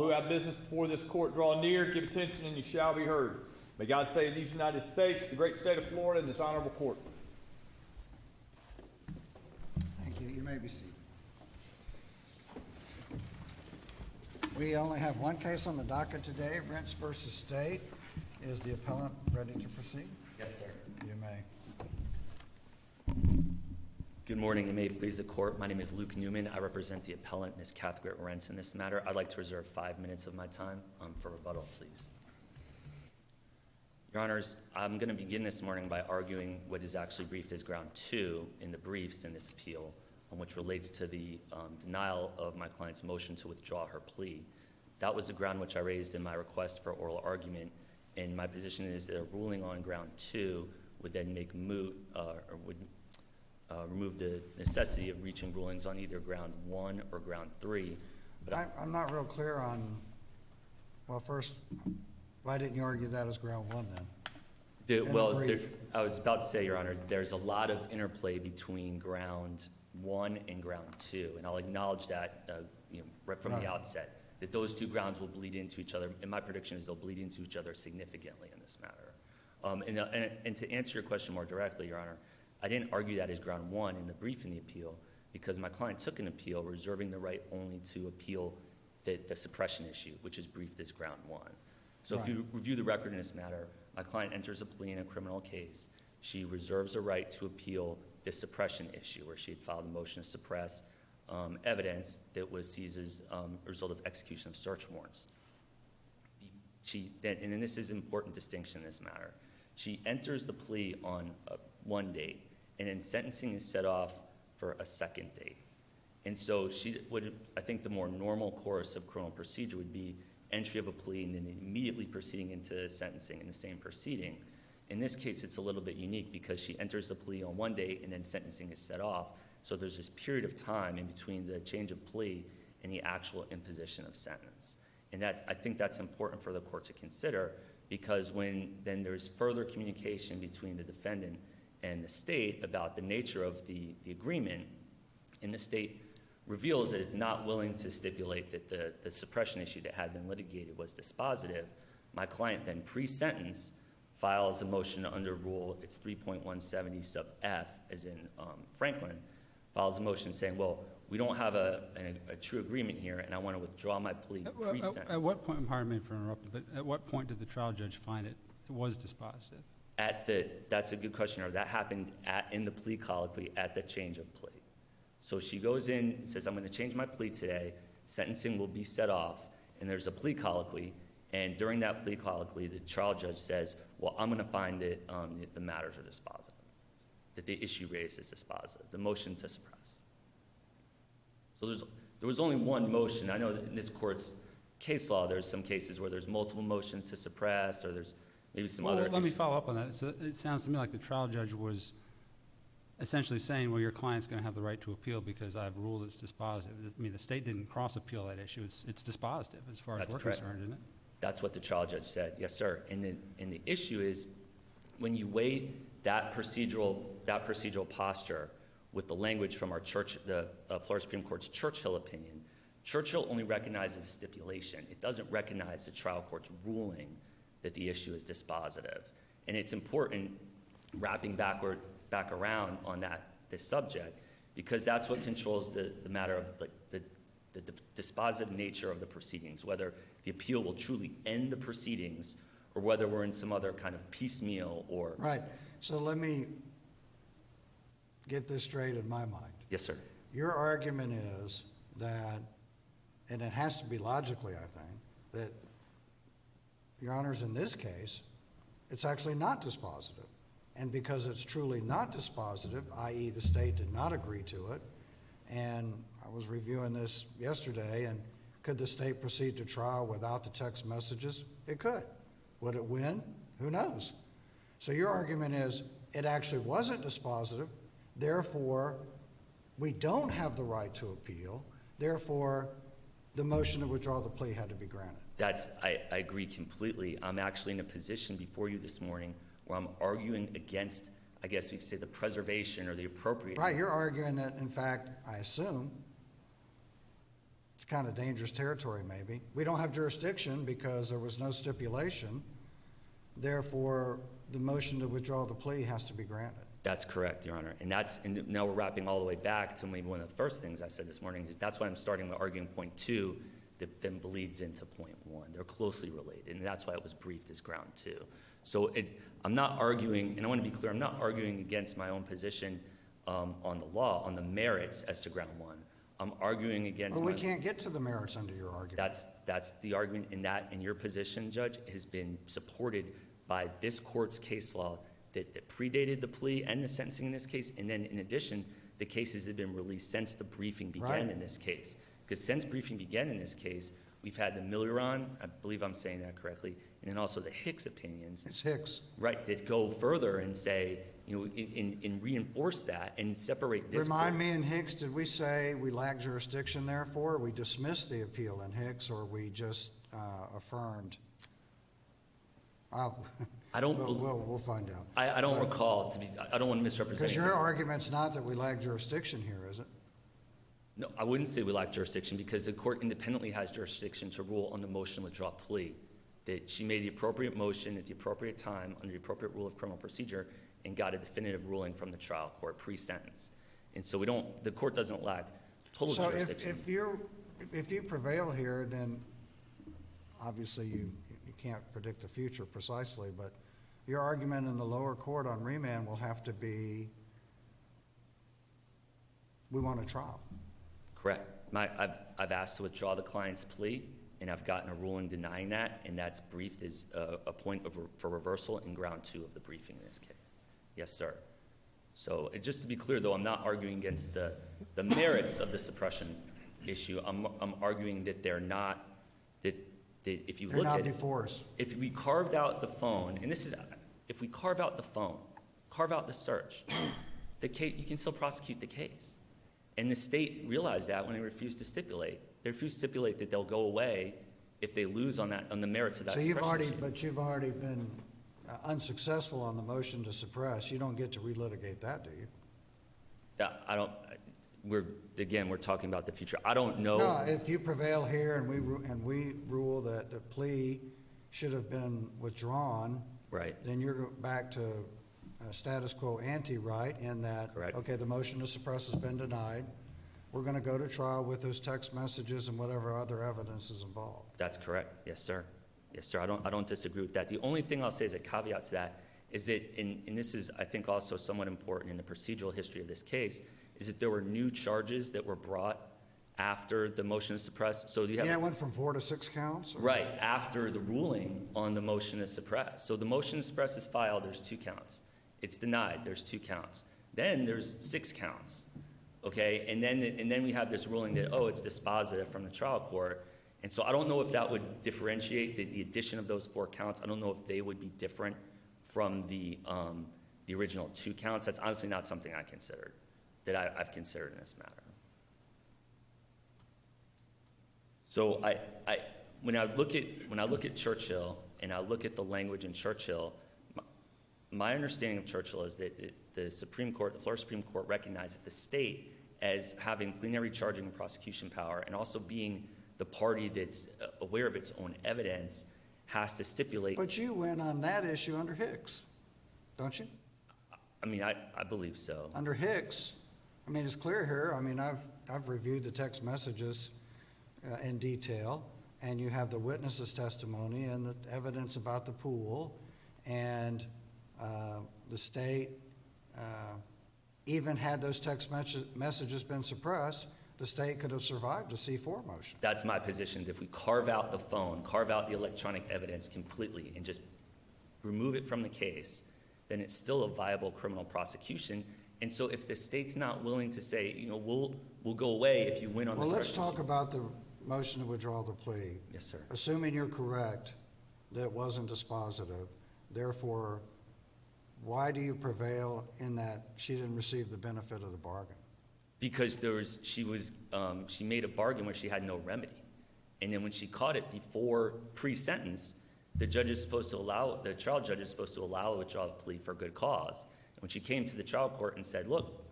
Who have business before this court draw near, give attention, and you shall be heard. May God save these United States, the great state of Florida, and this honorable court. Thank you. You may be seated. We only have one case on the docket today, Rentz v. State. Is the appellant ready to proceed? Yes, sir. You may. Good morning, and may it please the court. My name is Luke Newman. I represent the appellant, Ms. Catherine Rentz, in this matter. I'd like to reserve 5 minutes of my time for rebuttal, please. Your Honors, I'm going to begin this morning by arguing what is actually briefed as ground 2 in the briefs in this appeal, which relates to the denial of my client's motion to withdraw her plea. That was the ground which I raised in my request for oral argument, and my position is that a ruling on ground 2 would then make moot or would remove the necessity of reaching rulings on either ground 1 or ground 3. But I'm not real clear on, well, first, why didn't you argue that as ground 1 then? I was about to say, Your Honor, there's a lot of interplay between ground 1 and ground 2, and I'll acknowledge that right from the outset, that those two grounds will bleed into each other, and my prediction is they'll bleed into each other significantly in this matter. And to answer your question more directly, Your Honor, I didn't argue that as ground 1 in the brief in the appeal because my client took an appeal reserving the right only to appeal the suppression issue, which is briefed as ground 1. So If you review the record in this matter, my client enters a plea in a criminal case. She reserves a right to appeal the suppression issue, where she had filed a motion to suppress evidence that was seized as a result of execution of search warrants. And this is an important distinction in this matter. She enters the plea on one date, and then sentencing is set off for a second date. And so I think the more normal course of criminal procedure would be entry of a plea and then immediately proceeding into sentencing in the same proceeding. In this case, it's a little bit unique because she enters the plea on one date and then sentencing is set off. So there's this period of time in between the change of plea and the actual imposition of sentence. And I think that's important for the court to consider because when then there's further communication between the defendant and the state about the nature of the agreement, and the state reveals that it's not willing to stipulate that the suppression issue that had been litigated was dispositive, my client then pre-sentence files a motion under rule, it's 3.170 sub F, as in Franklin, files a motion saying, well, we don't have a true agreement here, and I want to withdraw my plea pre-sentence. At what point, pardon me for interrupting, but at what point did the trial judge find it was dispositive? That's a good question, or that happened in the plea colloquy at the change of plea. So she goes in and says, I'm going to change my plea today, sentencing will be set off, and there's a plea colloquy, and during that plea colloquy, the trial judge says, well, I'm going to find that the matters are dispositive, that the issue raised is dispositive, the motion to suppress. So there was only one motion. I know that in this court's case law, there's some cases where there's multiple motions to suppress, or there's maybe some other issues. Let me follow up on that. So it sounds to me like the trial judge was essentially saying, well, your client's going to have the right to appeal because I've ruled it's dispositive. I mean, the state didn't cross-appeal that issue. It's dispositive as far as we're concerned, isn't it? That's what the trial judge said. Yes, sir. And the issue is when you weigh that procedural posture with the language from our the Florida Supreme Court's Churchill opinion, Churchill only recognizes stipulation. It doesn't recognize the trial court's ruling that the issue is dispositive. And it's important, wrapping back around on this subject, because that's what controls the matter of the dispositive nature of the proceedings, whether the appeal will truly end the proceedings or whether we're in some other kind of piecemeal or... Right. So let me get this straight in my mind. Yes, sir. Your argument is that, and it has to be logically, I think, that, Your Honors, in this case, it's actually not dispositive. And because it's truly not dispositive, i.e. the state did not agree to it, and I was reviewing this yesterday, and could the state proceed to trial without the text messages? It could. Would it win? Who knows? So your argument is it actually wasn't dispositive, therefore we don't have the right to appeal, therefore the motion to withdraw the plea had to be granted. I agree completely. I'm actually in a position before you this morning where I'm arguing against, I guess we could say, the preservation or the appropriate. Right, you're arguing that, in fact, I assume, it's kind of dangerous territory, maybe. We don't have jurisdiction because there was no stipulation. Therefore, the motion to withdraw the plea has to be granted. That's correct, Your Honor. And now we're wrapping all the way back to maybe one of the first things I said this morning, is that's why I'm starting with arguing point 2 that then bleeds into point 1. They're closely related, and that's why it was briefed as ground 2. So I'm not arguing, and I want to be clear, I'm not arguing against my own position on the law, on the merits as to ground 1. I'm arguing against. Well, we can't get to the merits under your argument. That's the argument, in your position, Judge, has been supported by this court's case law that predated the plea and the sentencing in this case, and then in addition, the cases that have been released since the briefing began in this case. Because since briefing began in this case, we've had the Milleron, I believe I'm saying that correctly, and then also the Hicks opinions. It's Hicks. Right, that go further and say, and reinforce that and separate this. Remind me, in Hicks, did we say we lack jurisdiction therefore? We dismissed the appeal in Hicks, or we just affirmed? I don't. We'll find out. I don't recall, I don't want to misrepresent. Because your argument's not that we lack jurisdiction here, is it? No, I wouldn't say we lack jurisdiction, because the court independently has jurisdiction to rule on the motion to withdraw plea. That she made the appropriate motion at the appropriate time under the appropriate rule of criminal procedure and got a definitive ruling from the trial court pre-sentence. And so the court doesn't lack total jurisdiction. So if you prevail here, then obviously you can't predict the future precisely, but your argument in the lower court on remand will have to be, we want a trial. Correct. I've asked to withdraw the client's plea, and I've gotten a ruling denying that, and that's briefed as a point for reversal in ground 2 of the briefing in this case. Yes, sir. So just to be clear, though, I'm not arguing against the merits of the suppression issue. I'm arguing that they're not, that if you look at it, before us. If we carved out the phone, and this is, if we carve out the phone, carve out the search, the case, you can still prosecute the case. And the state realized that when they refused to stipulate. They refused to stipulate that they'll go away if they lose on the merits of that suppression issue. But you've already been unsuccessful on the motion to suppress. You don't get to relitigate that, do you? Yeah, we're talking about the future. I don't know. No, if you prevail here and we rule that the plea should have been withdrawn, right, then you're back to status quo ante, right? In that, correct. Okay, the motion to suppress has been denied. We're going to go to trial with those text messages and whatever other evidence is involved. That's correct. Yes, sir. Yes, sir. I don't disagree with that. The only thing I'll say as a caveat to that is that, and this is, I think, also somewhat important in the procedural history of this case, is that there were new charges that were brought after the motion to suppress. So you have, it went from 4 to 6 counts? Or? Right, after the ruling on the motion to suppress. So the motion to suppress is filed, there's 2 counts. It's denied, there's 2 counts. Then there's 6 counts, okay? And then we have this ruling that, it's dispositive from the trial court. And so I don't know if that would differentiate the addition of those 4 counts. I don't know if they would be different from the original 2 counts. That's honestly not something I considered, that I've considered in this matter. So when I look at Churchill and I look at the language in Churchill, my understanding of Churchill is that the Supreme Court, the Florida Supreme Court, recognized that the state as having plenary charging and prosecution power, and also being the party that's aware of its own evidence, has to stipulate. But you went on that issue under Hicks, don't you? I mean, I believe so. Under Hicks, I mean, it's clear here. I mean, I've reviewed the text messages in detail, and you have the witness's testimony and the evidence about the pool, and the state, even had those text messages been suppressed, the state could have survived a C4 motion. That's my position. If we carve out the phone, carve out the electronic evidence completely, and just remove it from the case, then it's still a viable criminal prosecution. And so if the state's not willing to say, we'll go away if you win on this. Well, let's talk about the motion to withdraw the plea. Yes, sir. Assuming you're correct that it wasn't dispositive, therefore, why do you prevail in that she didn't receive the benefit of the bargain? Because she made a bargain where she had no remedy. And then when she caught it before pre-sentence, the trial judge is supposed to allow a withdrawal of plea for good cause. And when she came to the trial court and said, look,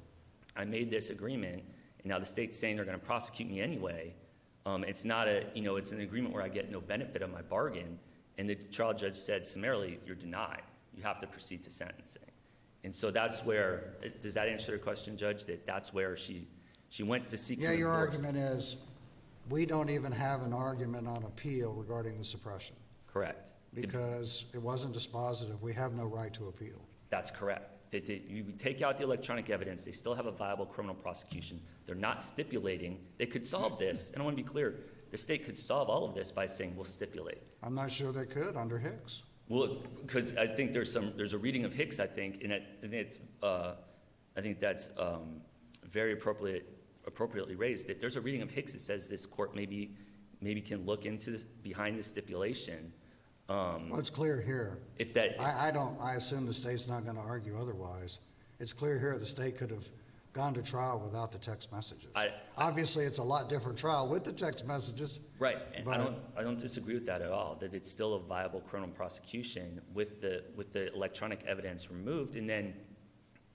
I made this agreement, and now the state's saying they're going to prosecute me anyway, It's not it's an agreement where I get no benefit of my bargain. And the trial judge said summarily, you're denied. You have to proceed to sentencing. And so that's where, does that answer your question, Judge? That's where she went to seek to Yeah, your endorse. argument is, we don't even have an argument on appeal regarding the suppression. Correct. Because it wasn't dispositive, we have no right to appeal. That's correct. You take out the electronic evidence, they still have a viable criminal prosecution. They're not stipulating. They could solve this, and I want to be clear, the state could solve all of this by saying, we'll stipulate. I'm not sure they could under Hicks. Well, because I think there's a reading of Hicks, I think, and I think that's very appropriately raised, that there's a reading of Hicks that says this court maybe can look into this behind the stipulation. Well, it's clear here. If that, I assume the state's not gonna argue otherwise. It's clear here the state could have gone to trial without the text messages. Obviously, it's a lot different trial with the text messages. right, and but- I don't disagree with that at all, that it's still a viable criminal prosecution with the electronic evidence removed, and then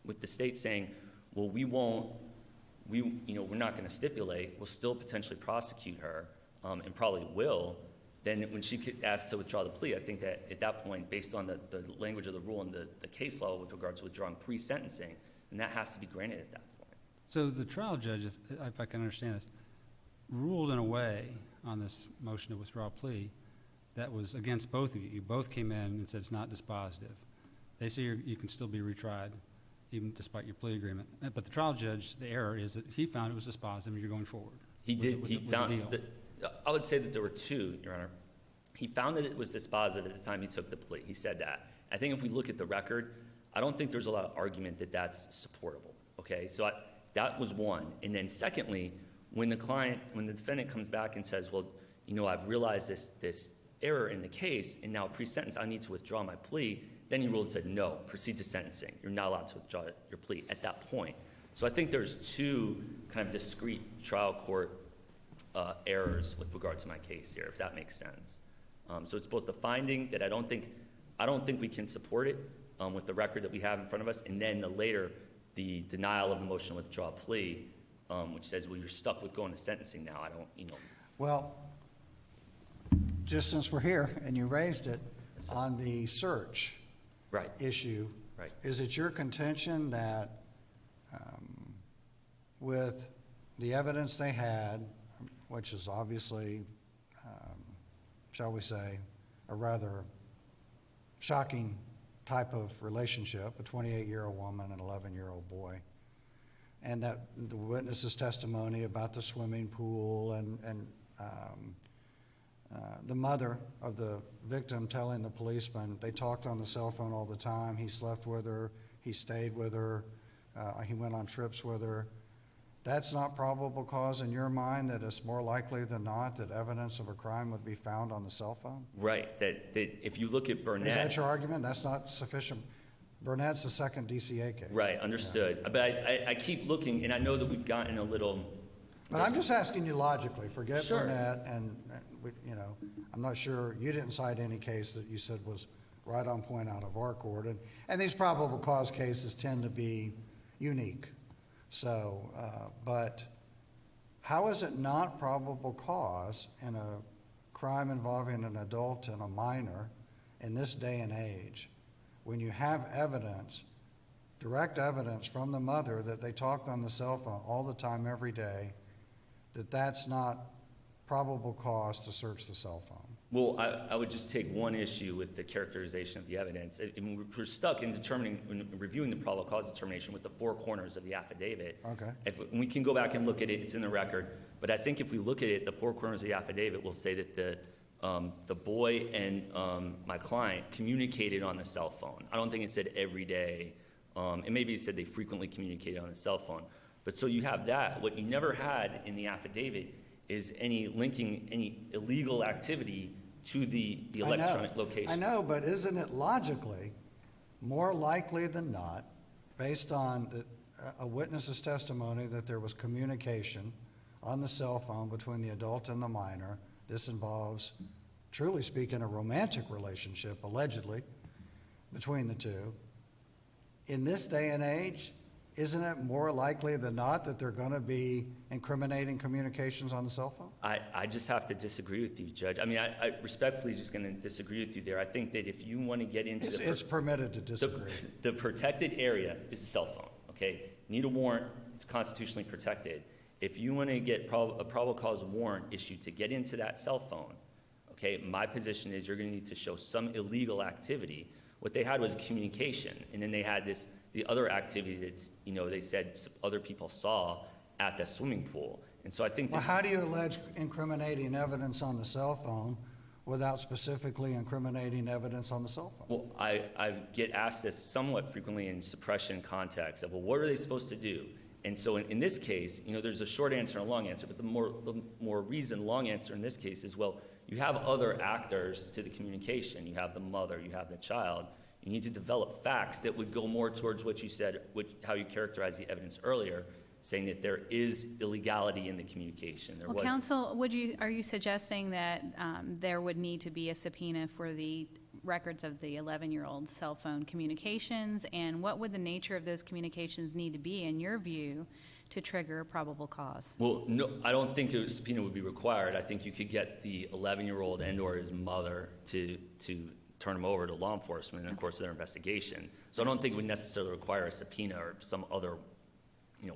with the state saying, well, we're not gonna stipulate, we'll still potentially prosecute her, and probably will. Then when she asked to withdraw the plea, I think that at that point, based on the language of the rule and the case law with regards to withdrawing pre-sentencing, then that has to be granted at that point. So the trial judge, if I can understand this, ruled in a way on this motion to withdraw a plea that was against both of you. You both came in and said it's not dispositive. They say you can still be retried, even despite your plea agreement. But the trial judge, the error is that he found it was dispositive and you're going forward. He did, with he the found deal. that, I would say that there were two, Your Honor. He found that it was dispositive at the time he took the plea. He said that. I think if we look at the record, I don't think there's a lot of argument that that's supportable, okay? So that was one. And then secondly, when the defendant comes back and says, well, I've realized this error in the case, and now pre-sentence, I need to withdraw my plea, then he ruled and said, no, proceed to sentencing. You're not allowed to withdraw your plea at that point. So I think there's two kind of discrete trial court errors with regard to my case here, if that makes sense. So it's both the finding that I don't think we can support it with the record that we have in front of us, and then the denial of the motion to withdraw a plea, which says, well, you're stuck with going to sentencing now. Well, just since we're here and you raised it, Yes, sir. on the search Right. issue, Right. is it your contention that with the evidence they had, which is obviously, shall we say, a rather shocking type of relationship, a 28-year-old woman and an 11-year-old boy, and that the witness's testimony about the swimming pool and the mother of the victim telling the policeman they talked on the cell phone all the time, he slept with her, he stayed with her, he went on trips with her, that's not probable cause in your mind that it's more likely than not that evidence of a crime would be found on the cell phone? Right. That if you look at Burnett. Is that your argument? That's not sufficient. Burnett's the second DCA case. Right, understood. Yeah. But I keep looking, and I know that we've gotten a little. But I'm just asking you logically, forget Sure. Burnett, and I'm not sure, you didn't cite any case that you said was right on point out of our court, and these probable cause cases tend to be unique. So, but how is it not probable cause in a crime involving an adult and a minor in this day and age, when you have evidence, direct evidence from the mother that they talked on the cell phone all the time, every day, that's not probable cause to search the cell phone? Well, I would just take one issue with the characterization of the evidence. We're stuck in reviewing the probable cause determination with the four corners of the affidavit. Okay. We can go back and look at it, it's in the record. But I think if we look at it, the four corners of the affidavit will say that the boy and my client communicated on the cell phone. I don't think it said every day. And maybe it said they frequently communicated on the cell phone. But so you have that. What you never had in the affidavit is any linking any illegal activity to the electronic location. I know, but isn't it logically more likely than not, based on a witness's testimony, that there was communication on the cell phone between the adult and the minor? This involves, truly speaking, a romantic relationship, allegedly, between the two. In this day and age, isn't it more likely than not that they're going to be incriminating communications on the cell phone? I just have to disagree with you, Judge. I mean, I respectfully just going to disagree with you there. I think that if you want to get into It's permitted to disagree. the protected area is the cell phone, okay? Need a warrant, it's constitutionally protected. If you want to get a probable cause warrant issued to get into that cell phone, okay, my position is you're going to need to show some illegal activity. What they had was communication, and then they had the other activity that's, they said other people saw at the swimming pool. And so I think Well, how do you allege incriminating evidence on the cell phone without specifically incriminating evidence on the cell phone? Well, I get asked this somewhat frequently in suppression context of, well, what are they supposed to do? And so in this case, there's a short answer and a long answer, but the more reasoned long answer in this case is, well, you have other actors to the communication. You have the mother, you have the child. You need to develop facts that would go more towards what you said, how you characterized the evidence earlier, saying that there is illegality in the communication. Well, counsel, are you suggesting that there would need to be a subpoena for the records of the 11-year-old cell phone communications? And what would the nature of those communications need to be, in your view, to trigger a probable cause? Well, no, I don't think a subpoena would be required. I think you could get the 11-year-old and or his mother to turn him over to law enforcement, and of course their investigation. So I don't think it would necessarily require a subpoena or some other,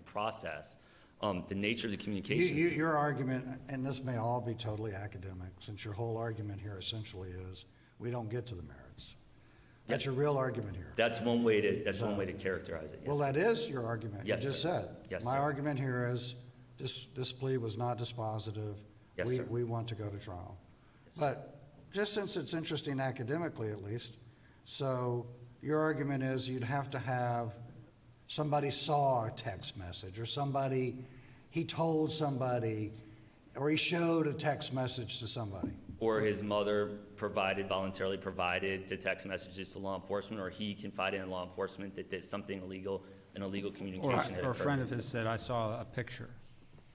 process. The nature of the communications. Your argument, and this may all be totally academic, since your whole argument here essentially is we don't get to the merits. That's your real argument here. That's one way to characterize it. Yes. Well, that is your argument. Yes, you just sir. said. Yes, My sir. argument here is this plea was not dispositive. Yes, sir. We want to go to trial. Yes. But just since it's interesting academically, at least, so your argument is you'd have to have somebody saw a text message, or he told somebody, or he showed a text message to somebody. Or his mother voluntarily provided the text messages to law enforcement, or he confided in law enforcement that there's something illegal, an illegal communication. Or a friend of his said, I saw a picture.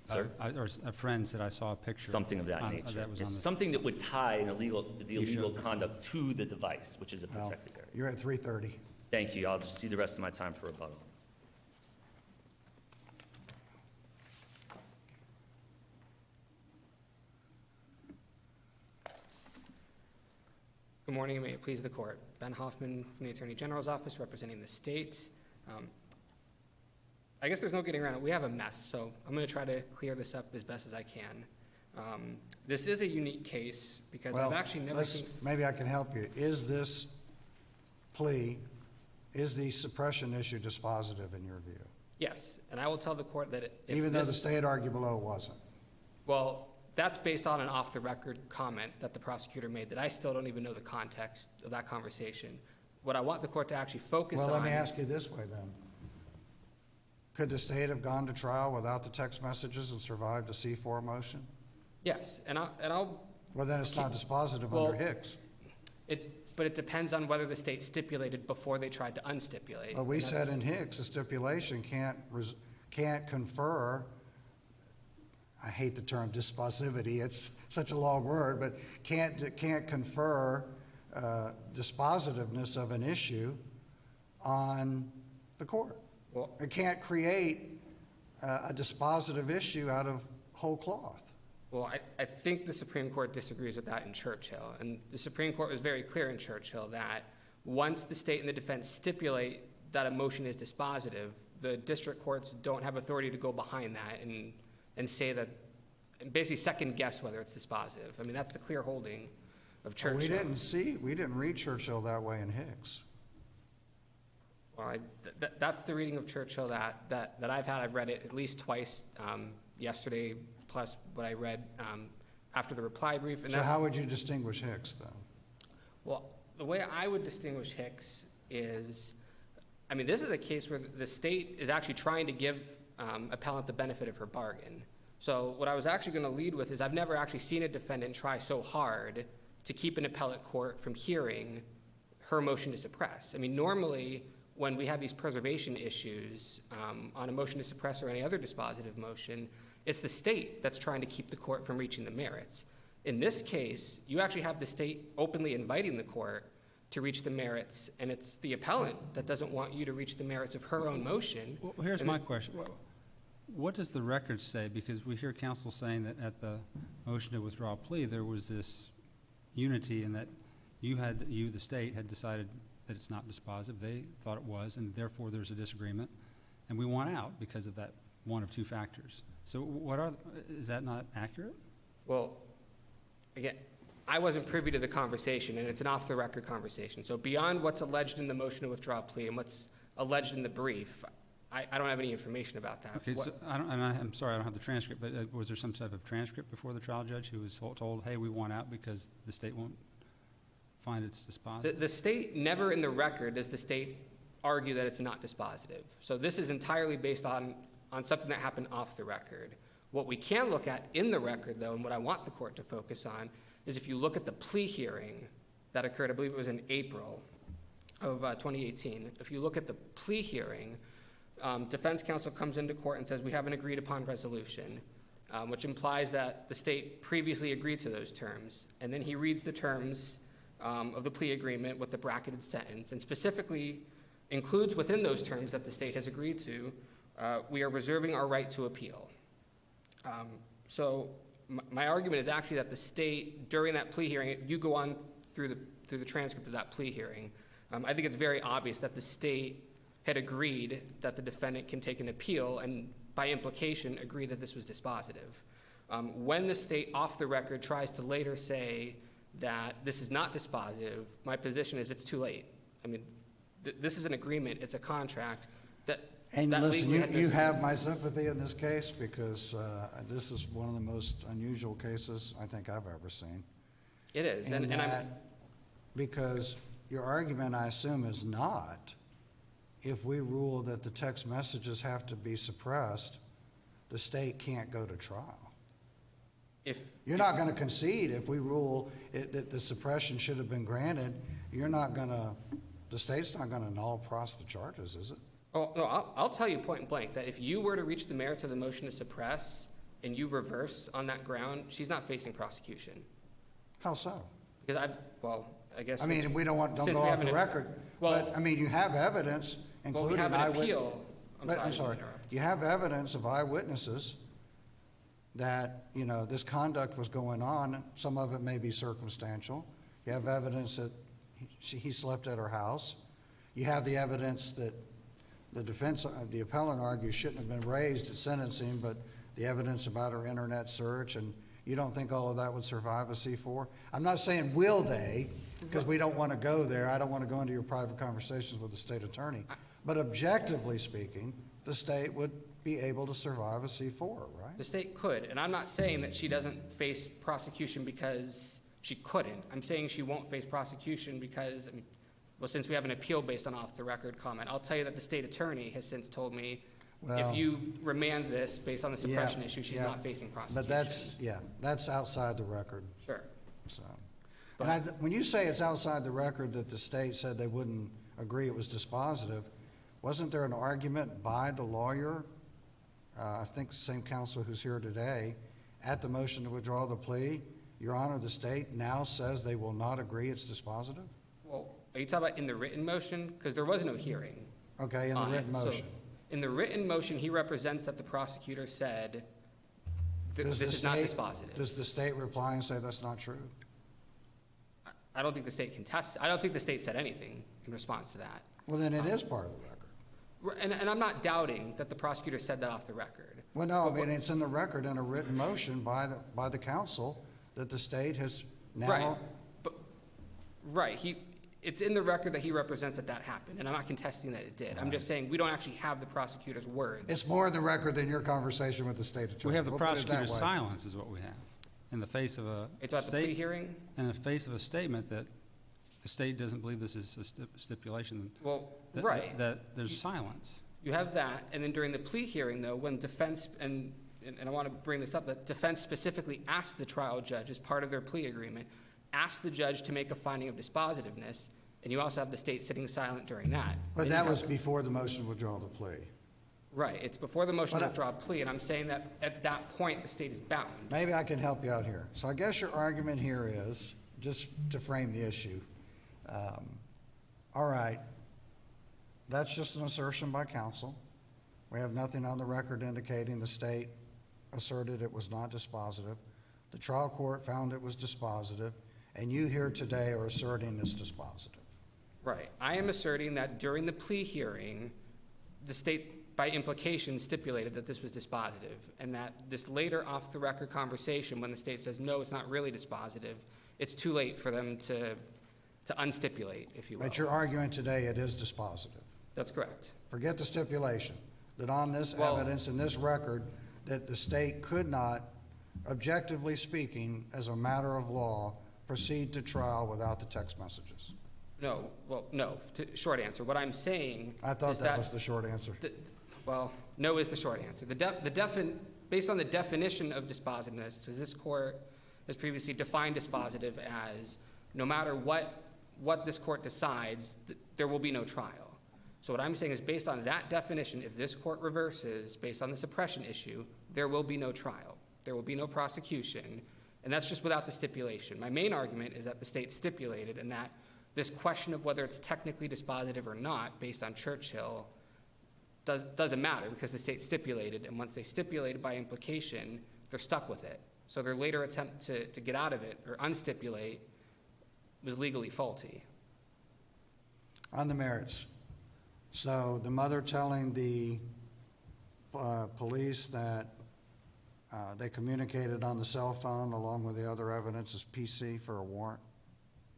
Sir? Or a friend said, I saw a picture. Something of that nature. That was Yes, on the something that would tie the illegal showed. conduct to the device, which is a Well, protected area. you're at 3:30. Thank you. I'll just see the rest of my time for rebuttal. Good morning, and may it please the court. Ben Hoffman from the Attorney General's Office representing the state. I guess there's no getting around it. We have a mess, so I'm going to try to clear this up as best as I can. This is a unique case because I've actually never seen... Maybe I can help you. Is this plea, is the suppression issue dispositive in your view? Yes, and I will tell the court that if Even though the state argued below it wasn't? Well, that's based on an off-the-record comment that the prosecutor made that I still don't even know the context of that conversation. What I want the court to actually focus on... Well, let me ask you this way then. Could the state have gone to trial without the text messages and survived a C4 motion? Yes, and I'll... Well, then it's not dispositive Well, under Hicks. But it depends on whether the state stipulated before they tried to unstipulate. But we And said that's- in Hicks, a stipulation can't confer, I hate the term disposivity, it's such a long word, but can't confer dispositiveness of an issue on the court. Well, It can't create a dispositive issue out of whole cloth. Well, I think the Supreme Court disagrees with that in Churchill. And the Supreme Court was very clear in Churchill that once the state and the defense stipulate that a motion is dispositive, the district courts don't have authority to go behind that and say that, and basically second guess whether it's dispositive. I mean, that's the clear holding of Churchill. We didn't read Churchill that way in Hicks. Well, that's the reading of Churchill that I've had. I've read it at least twice yesterday, plus what I read after the reply brief. And So how would you distinguish Hicks then? Well, the way I would distinguish Hicks is, I mean, this is a case where the state is actually trying to give appellant the benefit of her bargain. So what I was actually going to lead with is I've never actually seen a defendant try so hard to keep an appellate court from hearing her motion to suppress. I mean, normally when we have these preservation issues on a motion to suppress or any other dispositive motion, it's the state that's trying to keep the court from reaching the merits. In this case, you actually have the state openly inviting the court to reach the merits, and it's the appellant that doesn't want you to reach the merits of her own motion. Well, here's And my then- question. What does the record say? Because we hear counsel saying that at the motion to withdraw plea, there was this unity in that you, the state, had decided that it's not dispositive. They thought it was, and therefore there's a disagreement. And we want out because of that one of two factors. So is that not accurate? Well, again, I wasn't privy to the conversation, and it's an off-the-record conversation. So beyond what's alleged in the motion to withdraw a plea and what's alleged in the brief, I don't have any information about that. Okay, What- so I'm sorry, I don't have the transcript, but was there some type of transcript before the trial judge who was told, hey, we want out because the state won't find it's dispositive? The state, never in the record does the state argue that it's not dispositive. So this is entirely based on something that happened off the record. What we can look at in the record, though, and what I want the court to focus on, is if you look at the plea hearing that occurred, I believe it was in April of 2018. If you look at the plea hearing, defense counsel comes into court and says, we have an agreed upon resolution, which implies that the state previously agreed to those terms. And then he reads the terms of the plea agreement with the bracketed sentence, and specifically includes within those terms that the state has agreed to, we are reserving our right to appeal. So my argument is actually that the state, during that plea hearing, you go on through the transcript of that plea hearing, I think it's very obvious that the state had agreed that the defendant can take an appeal, and by implication, agreed that this was dispositive. When the state, off the record, tries to later say that this is not dispositive, my position is it's too late. I mean, this is an agreement, it's a contract that. And that listen, legally had no you have significance. my sympathy in this case because this is one of the most unusual cases I think I've ever seen. It is, and I'm. that, because your argument, I assume, is not, if we rule that the text messages have to be suppressed, the state can't go to trial. You're not going to concede if we rule that the suppression should have been granted. The state's not going to null pros the charges, is it? Oh, no, I'll tell you point blank that if you were to reach the merits of the motion to suppress and you reverse on that ground, she's not facing prosecution. How so? Because I guess. I mean, we don't since go we off have the an- record, well- but, I mean, you have evidence, Well, including we have an eyewitness. appeal. I'm sorry, I didn't interrupt. you have evidence of eyewitnesses that, this conduct was going on. Some of it may be circumstantial. You have evidence that he slept at her house. You have the evidence that the appellant argues shouldn't have been raised at sentencing, but the evidence about her internet search, and you don't think all of that would survive a C4? I'm not saying will they, because we don't want to go there. I don't want to go into your private conversations with the state attorney. But objectively speaking, the state would be able to survive a C4, right? The state could, and I'm not saying that she doesn't face prosecution because she couldn't. I'm saying she won't face prosecution because, since we have an appeal based on off-the-record comment, I'll tell you that the state attorney has since told me Well, if you remand this based on the suppression Yeah, issue, she's yeah. not facing prosecution. But that's outside the record, Sure. so. And when you say it's outside the record that the state said they wouldn't agree it was dispositive, wasn't there an argument by the lawyer, I think the same counsel who's here today, at the motion to withdraw the plea, Your Honor, the state now says they will not agree it's dispositive? Well, are you talking about in the written motion? Because there was no hearing. Okay, in the on it. written So, motion. in the written motion, he represents that the prosecutor said Does this the is not state- dispositive. Does the state reply and say that's not true? I don't think the state contests. I don't think the state said anything in response to that. Well, then it is part of the record. And I'm not doubting that the prosecutor said that off the record. Well, no, I mean, it's in the record in a written motion by the council that the state has Right, now. but, right, it's in the record that he represents that happened, and I'm not contesting that it did. I'm just saying, we don't actually have the prosecutor's words. It's more in the record than your conversation with the state attorney. We have the We'll put it that prosecutor's way. silence is what we have, in the face of a It's about the plea state, hearing? in the face of a statement that the state doesn't believe this is a stipulation. Well, that- right. That there's silence. You have that, and then during the plea hearing, though, when defense, and I want to bring this up, that defense specifically asked the trial judge, as part of their plea agreement, asked the judge to make a finding of dispositiveness, and you also have the state sitting silent during that. But Then that you was have- before the motion to withdraw the plea. Right, it's before the motion But to I- withdraw a plea, and I'm saying that at that point, the state is bound. Maybe I can help you out here. So I guess your argument here is, just to frame the issue, All right. That's just an assertion by counsel. We have nothing on the record indicating the state asserted it was not dispositive. The trial court found it was dispositive, and you here today are asserting it's dispositive. Right. I am asserting that during the plea hearing, the state, by implication, stipulated that this was dispositive, and that this later off-the-record conversation, when the state says, no, it's not really dispositive, it's too late for them to unstipulate, if you will. But you're arguing today it is dispositive. That's correct. Forget the stipulation, that on this evidence and this record, that the state could not, objectively speaking, as a matter of law, proceed to trial without the text messages. No, well, no, short answer. What I'm saying I thought is that was the short answer. Well, no is the short answer. Based on the definition of dispositiveness, because this court has previously defined dispositive as no matter what this court decides, there will be no trial. So what I'm saying is based on that definition, if this court reverses based on the suppression issue, there will be no trial. There will be no prosecution, and that's just without the stipulation. My main argument is that the state stipulated, and that this question of whether it's technically dispositive or not based on Churchill doesn't matter because the state stipulated, and once they stipulated by implication, they're stuck with it. So their later attempt to get out of it or unstipulate was legally faulty. On the merits. So the mother telling the police that they communicated on the cell phone along with the other evidence is PC for a warrant?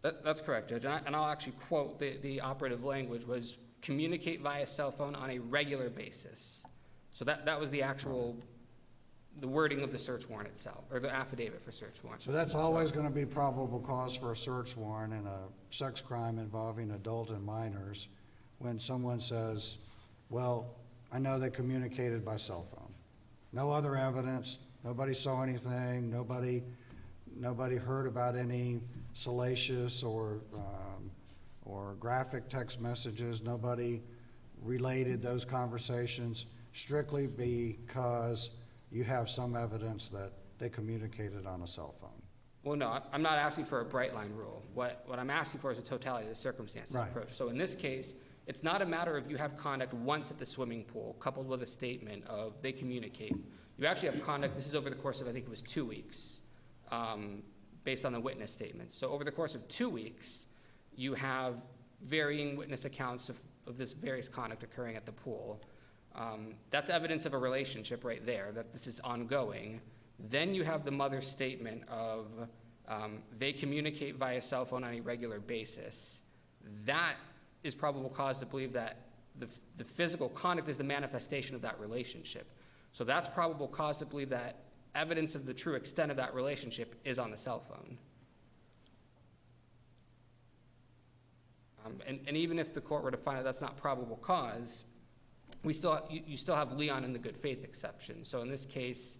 That's correct, Judge. And I'll actually quote the operative language was communicate via cell phone on a regular basis. So that was the actual, the wording of the search warrant itself, or the affidavit for search warrant. So that's always going to be probable cause for a search warrant in a sex crime involving adult and minors when someone says, well, I know they communicated by cell phone. No other evidence, nobody saw anything, nobody heard about any salacious or graphic text messages, nobody related those conversations, strictly because you have some evidence that they communicated on a cell phone. Well, no, I'm not asking for a bright line rule. What I'm asking for is a totality of the circumstances Right. approach. So in this case, it's not a matter of you have conduct once at the swimming pool coupled with a statement of they communicate. You actually have conduct, this is over the course of, I think it was 2 weeks, based on the witness statements. So over the course of 2 weeks, you have varying witness accounts of this various conduct occurring at the pool. That's evidence of a relationship right there, that this is ongoing. Then you have the mother's statement of they communicate via cell phone on a regular basis. That is probable cause to believe that the physical conduct is the manifestation of that relationship. So that's probable cause to believe that evidence of the true extent of that relationship is on the cell phone. And even if the court were to find that that's not probable cause, you still have Leon in the good faith exception. So in this case,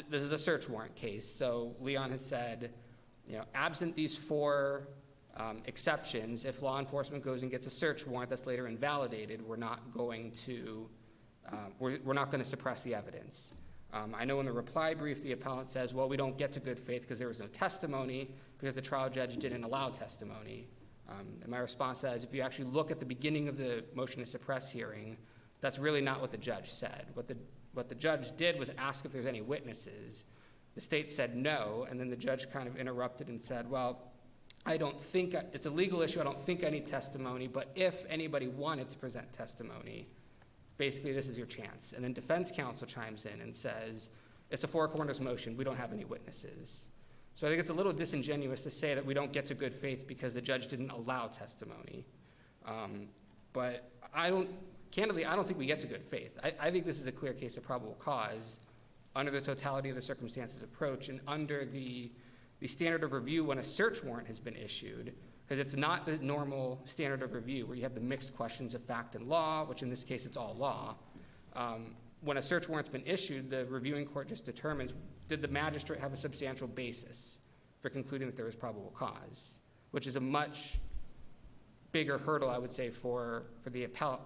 this is a search warrant case. So Leon has said, absent these 4 exceptions, if law enforcement goes and gets a search warrant that's later invalidated, we're not going to suppress the evidence. I know in the reply brief, the appellant says, well, we don't get to good faith because there was no testimony because the trial judge didn't allow testimony. And my response to that is if you actually look at the beginning of the motion to suppress hearing, that's really not what the judge said. What the judge did was ask if there's any witnesses. The state said no, and then the judge kind of interrupted and said, well, I don't think, it's a legal issue, I don't think I need testimony, but if anybody wanted to present testimony, basically this is your chance. And then defense counsel chimes in and says, it's a 4 corners motion, we don't have any witnesses. So I think it's a little disingenuous to say that we don't get to good faith because the judge didn't allow testimony. But candidly, I don't think we get to good faith. I think this is a clear case of probable cause under the totality of the circumstances approach and under the standard of review when a search warrant has been issued, because it's not the normal standard of review where you have the mixed questions of fact and law, which in this case it's all law. When a search warrant's been issued, the reviewing court just determines, did the magistrate have a substantial basis for concluding that there was probable cause, which is a much bigger hurdle, I would say, for the appellant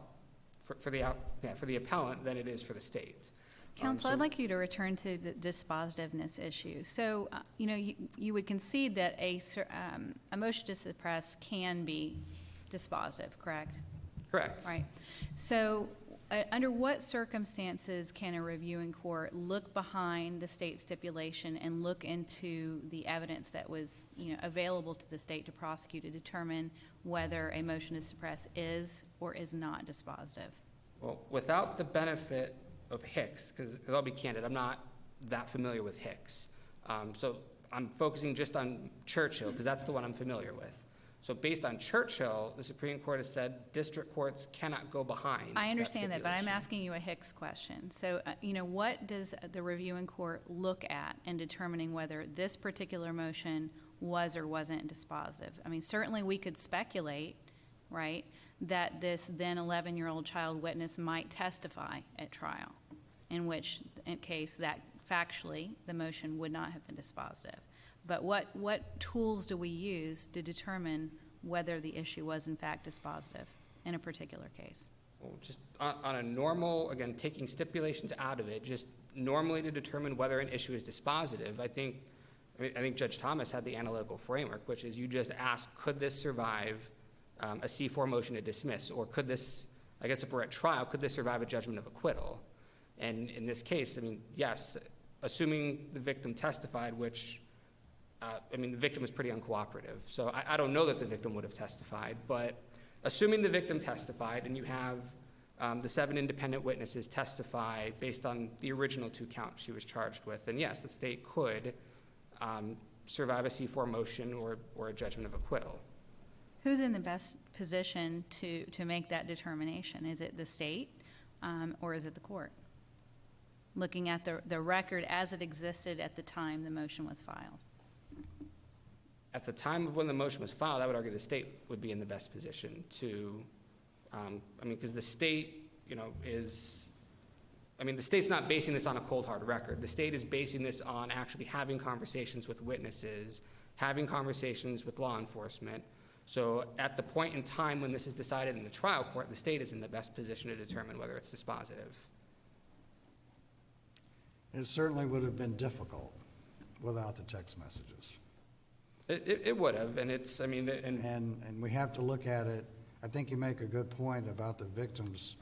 than it is for the state. Counsel, So- I'd like you to return to the dispositiveness issue. So, you would concede that a motion to suppress can be dispositive, correct? Correct. Right. So, under what circumstances can a reviewing court look behind the state stipulation and look into the evidence that was, available to the state to prosecute to determine whether a motion to suppress is or is not dispositive? Well, without the benefit of Hicks, because I'll be candid, I'm not that familiar with Hicks. So I'm focusing just on Churchill, because that's the one I'm familiar with. So based on Churchill, the Supreme Court has said district courts cannot go behind I understand that, but I'm stipulation. asking you a Hicks question. So, what does the reviewing court look at in determining whether this particular motion was or wasn't dispositive? I mean, certainly we could speculate, right, that this then 11-year-old child witness might testify at trial, in which case that factually the motion would not have been dispositive. But what tools do we use to determine whether the issue was in fact dispositive in a particular case? Well, just on a normal, again, taking stipulations out of it, just normally to determine whether an issue is dispositive, I think Judge Thomas had the analytical framework, which is you just ask, could this survive a C4 motion to dismiss? Or could this, I guess if we're at trial, could this survive a judgment of acquittal? And in this case, yes, assuming the victim testified, which, the victim was pretty uncooperative. So I don't know that the victim would have testified, but assuming the victim testified and you have the 7 independent witnesses testify based on the original 2 counts she was charged with, then yes, the state could survive a C4 motion or a judgment of acquittal. Who's in the best position to make that determination? Is it the state or is it the court? Looking at the record as it existed at the time the motion was filed. At the time of when the motion was filed, I would argue the state would be in the best position to, because the state, the state's not basing this on a cold hard record. The state is basing this on actually having conversations with witnesses, having conversations with law enforcement. So at the point in time when this is decided in the trial court, the state is in the best position to determine whether it's dispositive. It certainly would have been difficult without the text messages. It would have, and it's, And we have to look at it, I think you make a good point about the victim's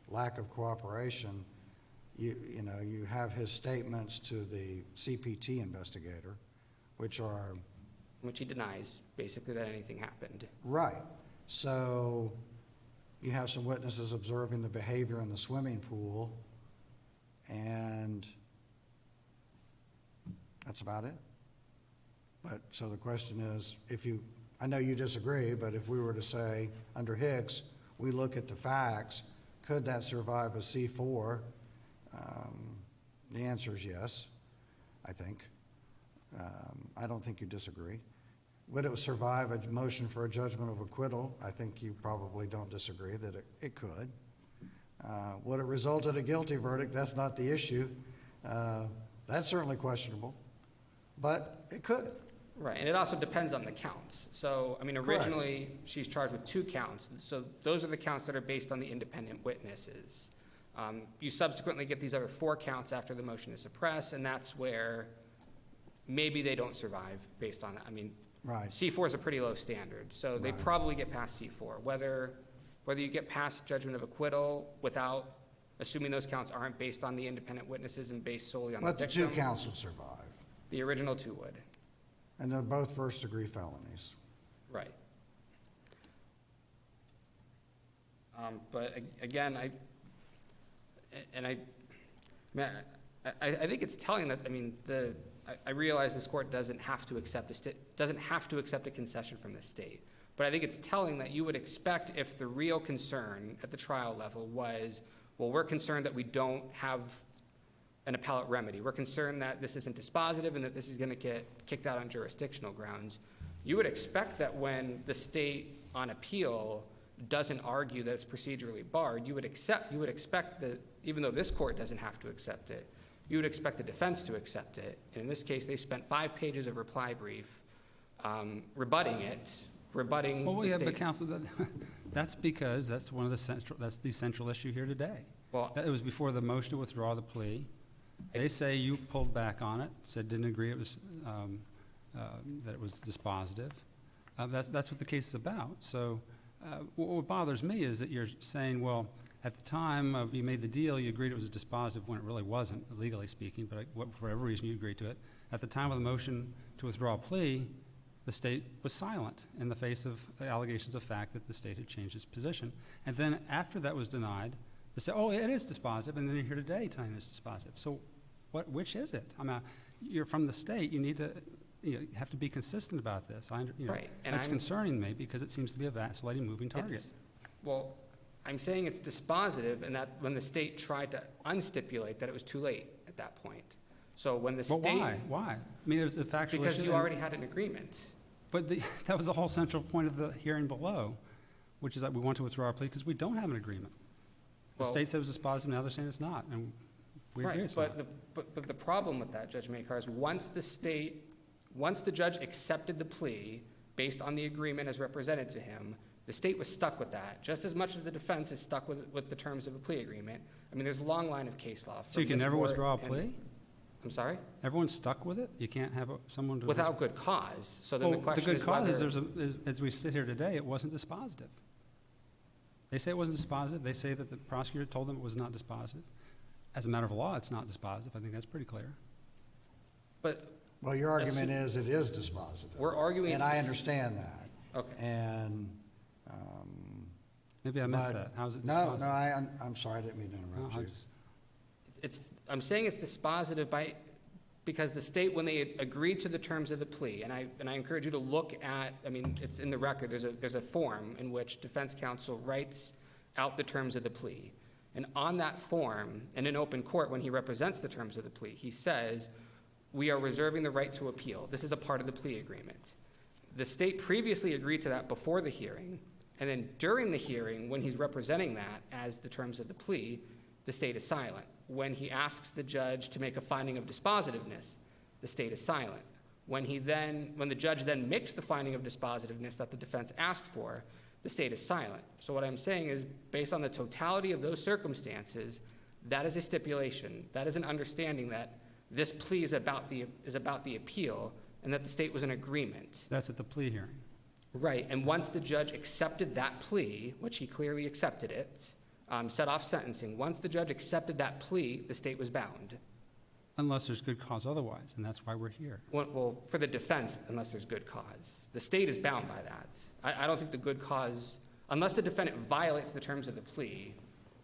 lack of cooperation. You have his statements to the CPT investigator, which he denies, basically, that anything happened. right. So you have some witnesses observing the behavior in the swimming pool, and that's about it. But, so the question is, I know you disagree, but if we were to say, under Hicks, we look at the facts, could that survive a C4? The answer is yes, I think. I don't think you disagree. Would it survive a motion for a judgment of acquittal? I think you probably don't disagree that it could. Would it result in a guilty verdict? That's not the issue. That's certainly questionable, but it could. Right, and it also depends on the counts. So, originally, she's charged with 2 counts. So those are the counts that are based on the independent witnesses. You subsequently get these other 4 counts after the motion is suppressed, and that's where maybe they don't survive based on that. Right. C4 is a pretty low standard, so they Right. probably get past C4. Whether you get past judgment of acquittal without assuming those counts aren't based on the independent witnesses and based solely on But the the 2 victim. counts would survive, The original 2 would. and they're both first-degree felonies. Right. But again, I think it's telling that, I realize this court doesn't have to accept a concession from the state. But I think it's telling that you would expect, if the real concern at the trial level was, well, we're concerned that we don't have an appellate remedy. We're concerned that this isn't dispositive and that this is going to get kicked out on jurisdictional grounds. You would expect that when the state on appeal doesn't argue that it's procedurally barred, you would expect that, even though this court doesn't have to accept it, you would expect the defense to accept it. And in this case, they spent 5 pages of reply brief rebutting Well, the yeah, state. but counsel, that's because that's the central issue here today. Well, It was before the motion to withdraw the plea. They say you pulled back on it, said didn't agree it was, that it was dispositive. That's what the case is about. So what bothers me is that you're saying, well, at the time of you made the deal, you agreed it was dispositive when it really wasn't, legally speaking, but for whatever reason you agreed to it. At the time of the motion to withdraw a plea, the state was silent in the face of allegations of fact that the state had changed its position. And then after that was denied, they said, oh, it is dispositive, and then you're here today telling it's dispositive. So which is it? I mean, you're from the state, you need to, you have to be consistent about this. Right, and that's I'm- concerning me because it seems to be a vacillating moving target. Well, I'm saying it's dispositive, and that when the state tried to unstipulate that it was too late at that point. So when the But state. why? Why? I mean, it was a factual Because issue you and- already had an agreement. But that was the whole central point of the hearing below, which is that we want to withdraw our plea because we don't have an agreement. The Well- state said it was dispositive, now they're saying it's not, and we agree Right, it's not. but the problem with that, Judge Makar, is once the judge accepted the plea based on the agreement as represented to him, the state was stuck with that, just as much as the defense is stuck with the terms of a plea agreement. I mean, there's a long line of case law. So you from can this never court withdraw a and- plea? I'm sorry? Everyone's stuck with it? You can't have someone to... Without good cause. So then the Well, question good is cause whether. is as we sit here today, it wasn't dispositive. They say it wasn't dispositive. They say that the prosecutor told them it was not dispositive. As a matter of law, it's not dispositive. I think that's pretty clear. But Well, your argument is it is dispositive. we're arguing. And it's I dis- understand that. Okay. And, Maybe I missed but- that. How is it no, dispositive? I'm sorry, I didn't mean to No, interrupt I you. just- I'm saying it's dispositive because the state, when they agreed to the terms of the plea, and I encourage you to look at, I mean, it's in the record, there's a form in which defense counsel writes out the terms of the plea. And on that form, and in open court, when he represents the terms of the plea, he says, we are reserving the right to appeal. This is a part of the plea agreement. The state previously agreed to that before the hearing, and then during the hearing, when he's representing that as the terms of the plea, the state is silent. When he asks the judge to make a finding of dispositiveness, the state is silent. When the judge then makes the finding of dispositiveness that the defense asked for, the state is silent. So what I'm saying is, based on the totality of those circumstances, that is a stipulation. That is an understanding that this plea is about the appeal, and that the state was in agreement. That's at the plea hearing. Right, and once the judge accepted that plea, which he clearly accepted it, set off sentencing, once the judge accepted that plea, the state was bound. Unless there's good cause otherwise, and that's why we're here. Well, for the defense, unless there's good cause. The state is bound by that. I don't think the good cause, unless the defendant violates the terms of the plea,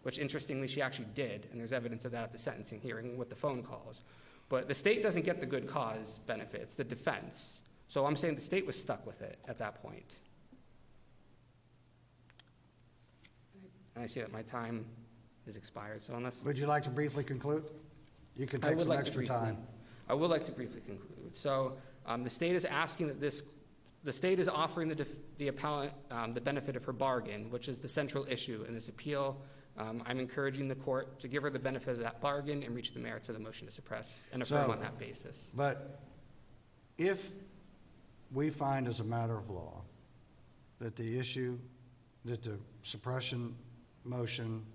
which interestingly she actually did, and there's evidence of that at the sentencing hearing with the phone calls. But the state doesn't get the good cause benefits, the defense. So I'm saying the state was stuck with it at that point. And I see that my time is expired, so unless. Would you like to briefly conclude? You can I take would some like to extra briefly- time. I would like to briefly conclude. So the state is asking that the state is offering the appellant the benefit of her bargain, which is the central issue in this appeal. I'm encouraging the court to give her the benefit of that bargain and reach the merits of the motion to suppress and affirm So- on that basis. But if we find as a matter of law that the suppression motion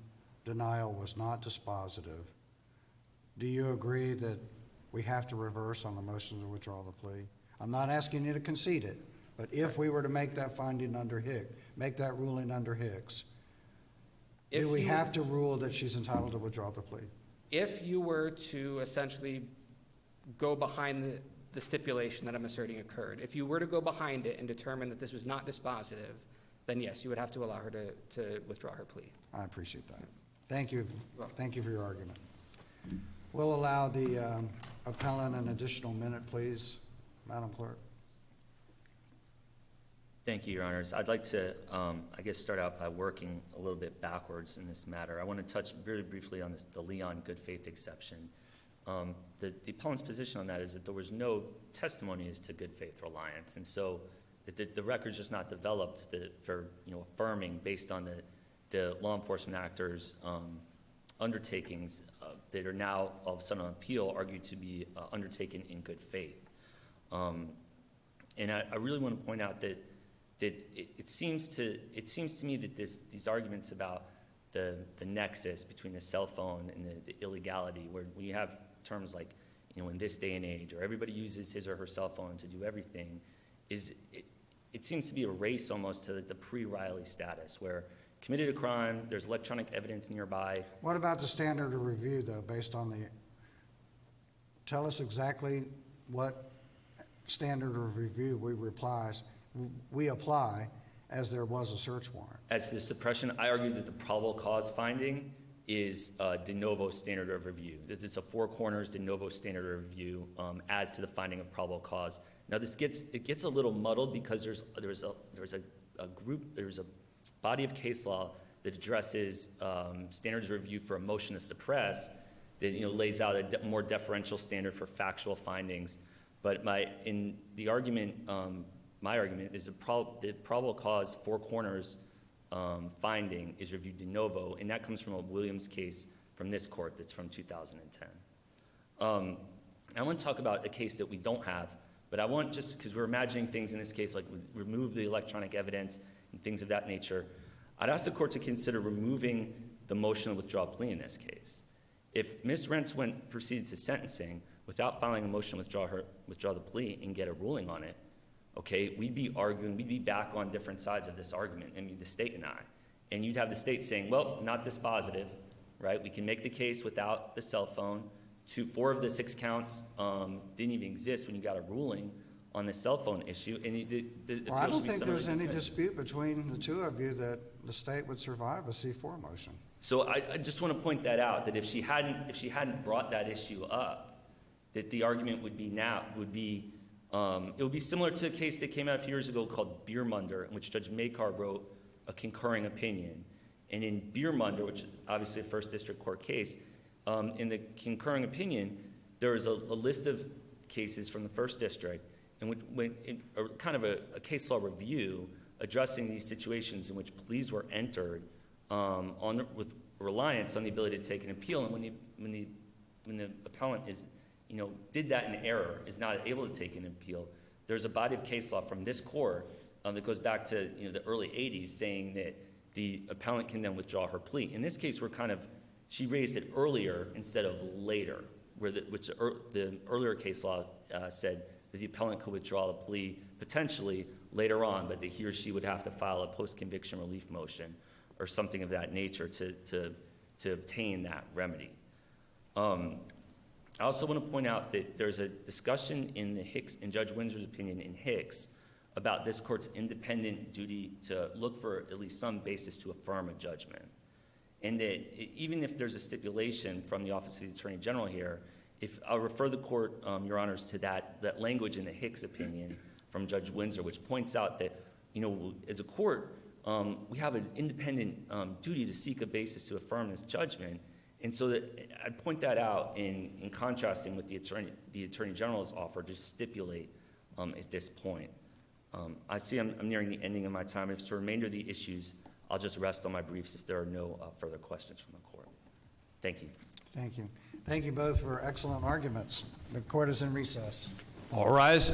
denial was not dispositive, do you agree that we have to reverse on the motion to withdraw the plea? I'm not asking you to concede it, but if we were to make that finding under Hicks, make that ruling under Hicks, do we have to rule that she's entitled to withdraw the plea? If you were to essentially go behind the stipulation that I'm asserting occurred, if you were to go behind it and determine that this was not dispositive, then yes, you would have to allow her to withdraw her plea. I appreciate that. Thank you. Thank you for your argument. We'll allow the appellant an additional minute, please, Madam Clerk. Thank you, Your Honors. I'd like to, start out by working a little bit backwards in this matter. I want to touch very briefly on the Leon good faith exception. The appellant's position on that is that there was no testimony as to good faith reliance, and so the record's just not developed for affirming based on the law enforcement actors' undertakings that are now all of a sudden on appeal argued to be undertaken in good faith. And I really want to point out that it seems to me that these arguments about the nexus between the cell phone and the illegality, where when you have terms like, in this day and age, or everybody uses his or her cell phone to do everything, it seems to be a race almost to the pre-Riley status, where committed a crime, there's electronic evidence nearby. What about the standard of review, though, based on tell us exactly what standard of review we apply as there was a search warrant? As to the suppression, I argue that the probable cause finding is a de novo standard of review. It's a four corners de novo standard of review as to the finding of probable cause. Now it gets a little muddled because there's a body of case law that addresses standards of review for a motion to suppress that lays out a more deferential standard for factual findings. But my argument is the probable cause four corners finding is reviewed de novo, and that comes from a Williams case from this court that's from 2010. I want to talk about a case that we don't have, but I want, just because we're imagining things in this case, like we remove the electronic evidence and things of that nature, I'd ask the court to consider removing the motion to withdraw a plea in this case. If Ms. Rentz proceeded to sentencing without filing a motion to withdraw the plea and get a ruling on it, okay, we'd be back on different sides of this argument, the state and I. And you'd have the state saying, well, not dispositive, right? We can make the case without the cell phone. 4 of the 6 counts didn't even exist when you got a ruling on the cell phone issue. And Well, I don't think there's any dispute between the two of you that the state would survive a C4 motion. So I just want to point that out, that if she hadn't brought that issue up, that the argument would be it would be similar to a case that came out a few years ago called Biermunder, in which Judge Makar wrote a concurring opinion. And in Biermunder, which is obviously a first district court case, in the concurring opinion, there is a list of cases from the first district, in which kind of a case law review addressing these situations in which pleas were entered with reliance on the ability to take an appeal. And when the appellant did that in error, is not able to take an appeal, there's a body of case law from this court that goes back to the early 80s saying that the appellant can then withdraw her plea. In this case, she raised it earlier instead of later, which the earlier case law said that the appellant could withdraw the plea potentially later on, but that he or she would have to file a post-conviction relief motion or something of that nature to obtain that remedy. I also want to point out that there's a discussion in Judge Windsor's opinion in Hicks about this court's independent duty to look for at least some basis to affirm a judgment. And that even if there's a stipulation from the Office of the Attorney General here, I'll refer the court, Your Honors, to that language in the Hicks opinion from Judge Windsor, which points out that, as a court, we have an independent duty to seek a basis to affirm this judgment. And so that I'd point that out in contrasting with the Attorney General's offer to stipulate at this point. I see I'm nearing the ending of my time. If it's the remainder of the issues, I'll just rest on my briefs if there are no further questions from the court. Thank you. Thank you. Thank you both for excellent arguments. The court is in recess. All rise.